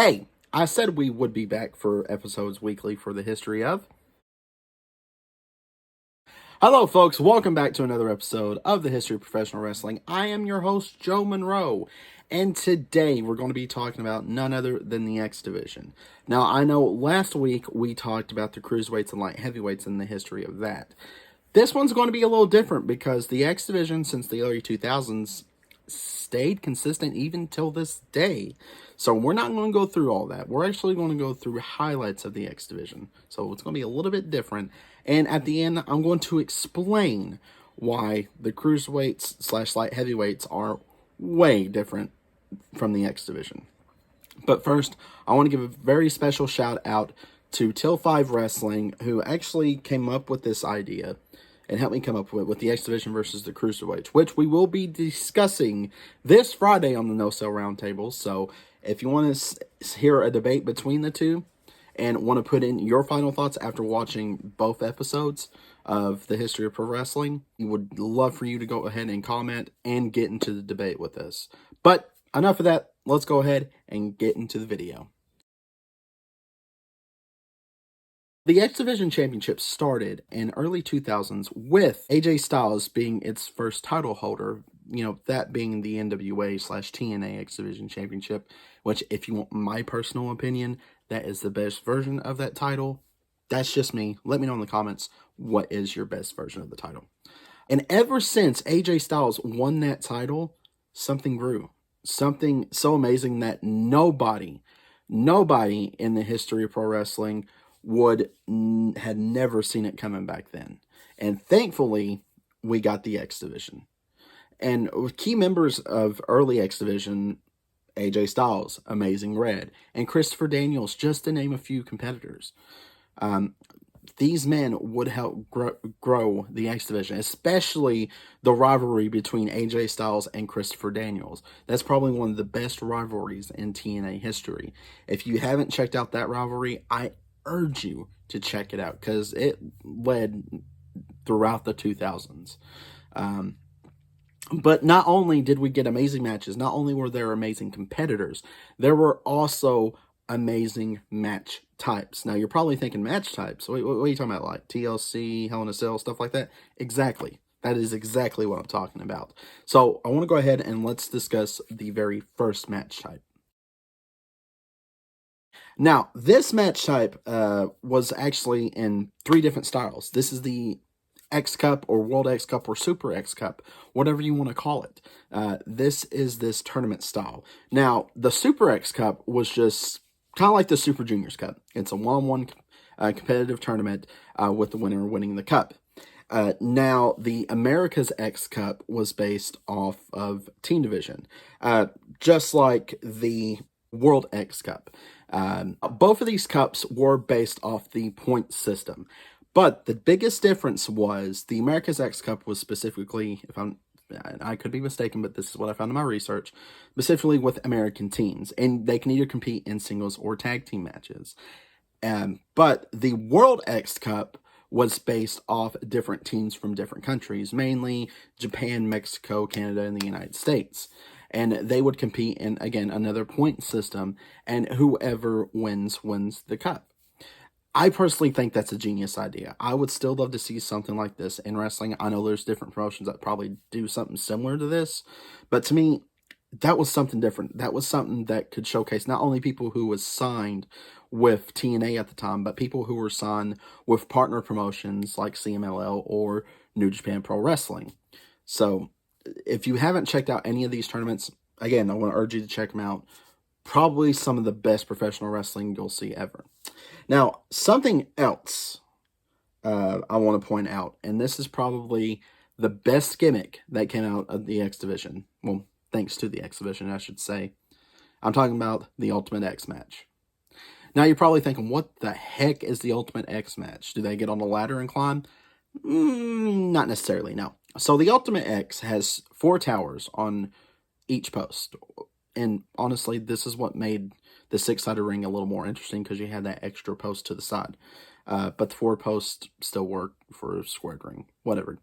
Hey, I said we would be back for episodes weekly for the history of. Hello, folks. Welcome back to another episode of the History of Professional Wrestling. I am your host, Joe Monroe, and today we're going to be talking about none other than the X Division. Now, I know last week we talked about the cruiserweights and light heavyweights and the history of that. This one's going to be a little different because the X Division, since the early 2000s, stayed consistent even till this day. So we're not going to go through all that. We're actually going to go through highlights of the X Division. So it's going to be a little bit different. And at the end, I'm going to explain why the cruiserweights / light heavyweights are way different from the X Division. But first, I want to give a very special shout out to Till 5 Wrestling, who actually came up with this idea and helped me come up with the X Division versus the Cruiserweights, which we will be discussing this Friday on the No Sell Roundtable. So if you want to hear a debate between the two and want to put in your final thoughts after watching both episodes of the history of pro wrestling, we would love for you to go ahead and comment and get into the debate with us. But enough of that. Let's go ahead and get into the video. The X Division Championship started in early 2000s with AJ Styles being its first title holder, that being the NWA / TNA X Division Championship, which, if you want my personal opinion, that is the best version of that title. That's just me. Let me know in the comments, what is your best version of the title? And ever since AJ Styles won that title, something grew. Something so amazing that nobody in the history of pro wrestling had never seen it coming back then. And thankfully, we got the X Division. And key members of early X Division, AJ Styles, Amazing Red, and Christopher Daniels, just to name a few competitors. These men would help grow the X Division, especially the rivalry between AJ Styles and Christopher Daniels. That's probably one of the best rivalries in TNA history. If you haven't checked out that rivalry, I urge you to check it out because it led throughout the 2000s. But not only did we get amazing matches, not only were there amazing competitors, there were also amazing match types. Now, you're probably thinking match types. What are you talking about? Like TLC, Hell in a Cell, stuff like that? Exactly. That is exactly what I'm talking about. So I want to go ahead and let's discuss the very first match type. Now, this match type was actually in 3 different styles. This is the X Cup or World X Cup or Super X Cup, whatever you want to call it. This is this tournament style. Now, the Super X Cup was just kind of like the Super Juniors Cup. It's a one-on-one competitive tournament with the winner winning the cup. Now, the America's X Cup was based off of Team Division, just like the World X Cup. Both of these cups were based off the point system. But the biggest difference was the America's X Cup was specifically, I could be mistaken, but this is what I found in my research, specifically with American teams. And they can either compete in singles or tag team matches. But the World X Cup was based off different teams from different countries, mainly Japan, Mexico, Canada, and the United States. And they would compete in, again, another point system, and whoever wins the cup. I personally think that's a genius idea. I would still love to see something like this in wrestling. I know there's different promotions that probably do something similar to this, but to me, that was something different. That was something that could showcase not only people who was signed with TNA at the time, but people who were signed with partner promotions like CMLL or New Japan Pro Wrestling. So if you haven't checked out any of these tournaments, again, I want to urge you to check them out. Probably some of the best professional wrestling you'll see ever. Now, something else I want to point out, and this is probably the best gimmick that came out of the X Division. Well, thanks to the X Division, I should say. I'm talking about the Ultimate X match. Now, you're probably thinking, what the heck is the Ultimate X match? Do they get on the ladder and climb? Not necessarily, no. So the Ultimate X has 4 towers on each post. And honestly, this is what made the 6-sided ring a little more interesting because you had that extra post to the side. But the 4 posts still work for a squared ring, whatever.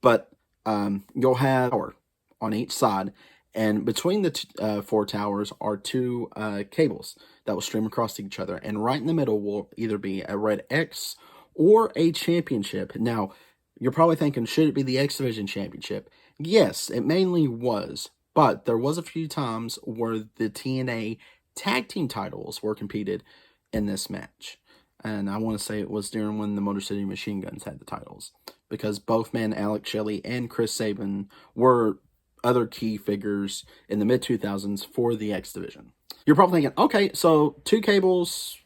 But you'll have a tower on each side, And between the four towers are two cables that will stream across each other. And right in the middle will either be a red X or a championship. Now, you're probably thinking, should it be the X Division Championship? Yes, it mainly was. But there was a few times where the TNA tag team titles were competed in this match. And I want to say it was during when the Motor City Machine Guns had the titles. Because both men, Alex Shelley and Chris Sabin, were other key figures in the mid-2000s for the X Division. You're probably thinking, okay, so two cables,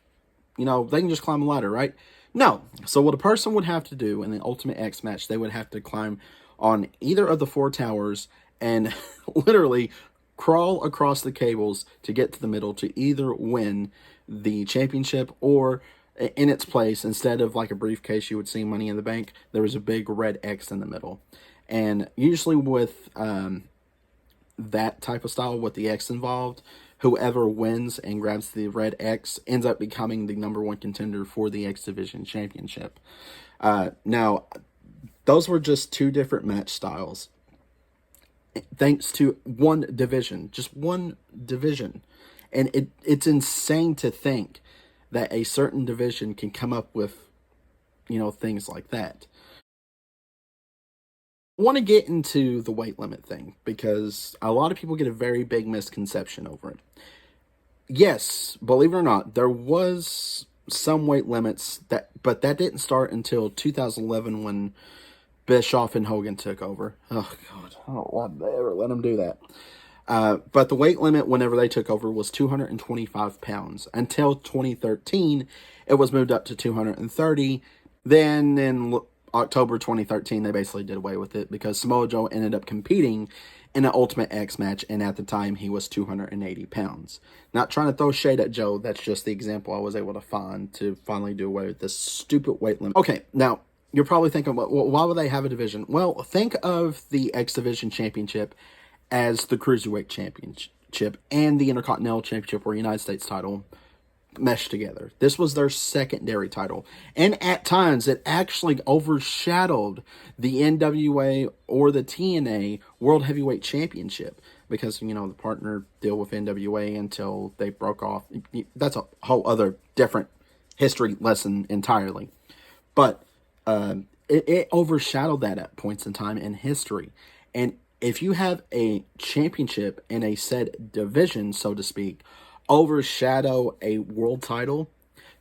they can just climb a ladder, right? No. So what a person would have to do in the Ultimate X match, they would have to climb on either of the four towers and literally crawl across the cables to get to the middle to either win the championship or in its place, instead of like a briefcase you would see Money in the Bank, there was a big red X in the middle. And usually with that type of style, with the X involved, whoever wins and grabs the red X ends up becoming the number one contender for the X Division Championship. Now, those were just two different match styles. Thanks to one division, just one division. And it's insane to think that a certain division can come up with, things like that. I want to get into the weight limit thing because a lot of people get a very big misconception over it. Yes, believe it or not, there was some weight limits but that didn't start until 2011 when Bischoff and Hogan took over. Oh God, I don't want to ever let them do that. But the weight limit whenever they took over was 225 pounds. Until 2013, it was moved up to 230. Then in October 2013, they basically did away with it because Samoa Joe ended up competing in an Ultimate X match, and at the time, he was 280 pounds. Not trying to throw shade at Joe, that's just the example I was able to find to finally do away with this stupid weight limit. Okay, now, you're probably thinking, well, why would they have a division? Well, think of the X Division Championship as the Cruiserweight Championship and the Intercontinental Championship or United States title meshed together. This was their secondary title. And at times, it actually overshadowed the NWA or the TNA World Heavyweight Championship because, the partner deal with NWA until they broke off. That's a whole other different history lesson entirely. But it overshadowed that at points in time in history. And if you have a championship in a said division, so to speak, overshadow a world title,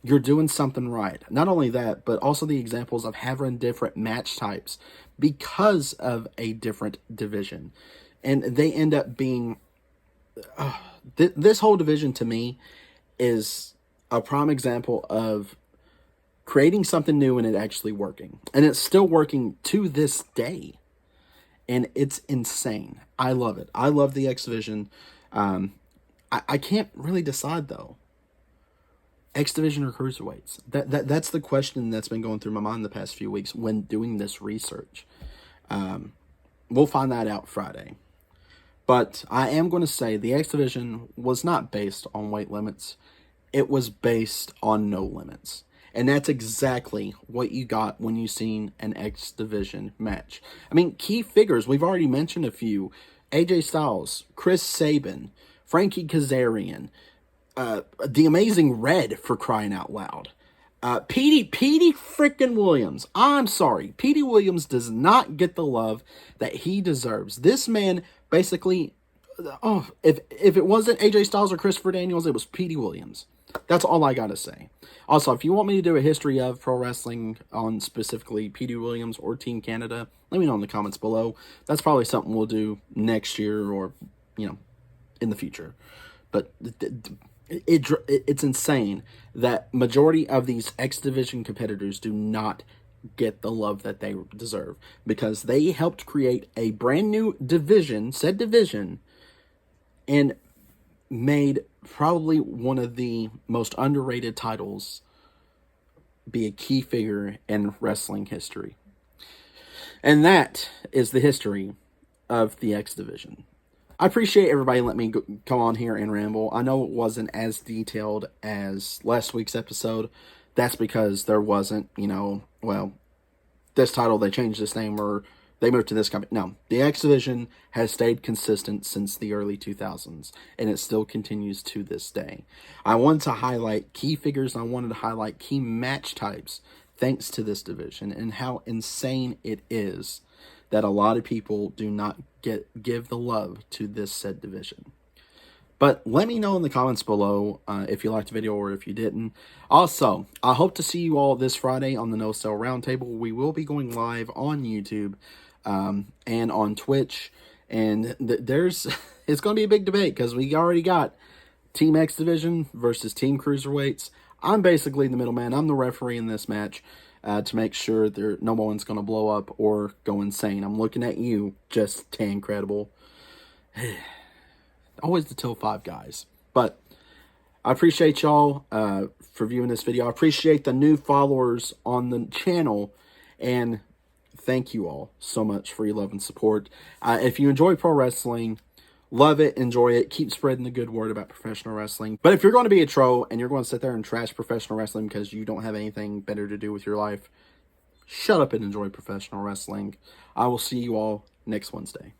you're doing something right. Not only that, but also the examples of having different match types because of a different division. And they end up being... this whole division, to me, is a prime example of creating something new and it actually working. And it's still working to this day. And it's insane. I love it. I love the X Division. I can't really decide, though. X Division or Cruiserweights? That's the question that's been going through my mind the past few weeks when doing this research. We'll find that out Friday. But I am going to say the X Division was not based on weight limits. It was based on no limits. And that's exactly what you got when you seen an X Division match. I mean, key figures, we've already mentioned a few. AJ Styles, Chris Sabin, Frankie Kazarian, the Amazing Red, for crying out loud. Petey freaking Williams. I'm sorry. Petey Williams does not get the love that he deserves. This man basically, if it wasn't AJ Styles or Christopher Daniels, it was Petey Williams. That's all I gotta say. Also, if you want me to do a history of pro wrestling on specifically Petey Williams or Team Canada, let me know in the comments below. That's probably something we'll do next year or, in the future. But it's insane that majority of these X Division competitors do not get the love that they deserve because they helped create a brand new division, said division, and made probably one of the most underrated titles be a key figure in wrestling history. And that is the history of the X Division. I appreciate everybody letting me come on here and ramble. I know it wasn't as detailed as last week's episode. That's because there wasn't, this title, they changed this name, or they moved to this company. No, the X Division has stayed consistent since the early 2000s, and it still continues to this day. I wanted to highlight key figures, and I wanted to highlight key match types thanks to this division, and how insane it is that a lot of people do not give the love to this said division. But let me know in the comments below if you liked the video or if you didn't. Also, I hope to see you all this Friday on the No Sell Roundtable. We will be going live on YouTube and on Twitch. And there's it's going to be a big debate because we already got Team X Division versus Team Cruiserweights. I'm basically the middleman. I'm the referee in this match to make sure no one's going to blow up or go insane. I'm looking at you, just Tancredible. Always the till 5 guys. But I appreciate y'all for viewing this video. I appreciate the new followers on the channel. And thank you all so much for your love and support. If you enjoy pro wrestling, love it, enjoy it, keep spreading the good word about professional wrestling. But if you're going to be a troll and you're going to sit there and trash professional wrestling because you don't have anything better to do with your life, shut up and enjoy professional wrestling. I will see you all next Wednesday.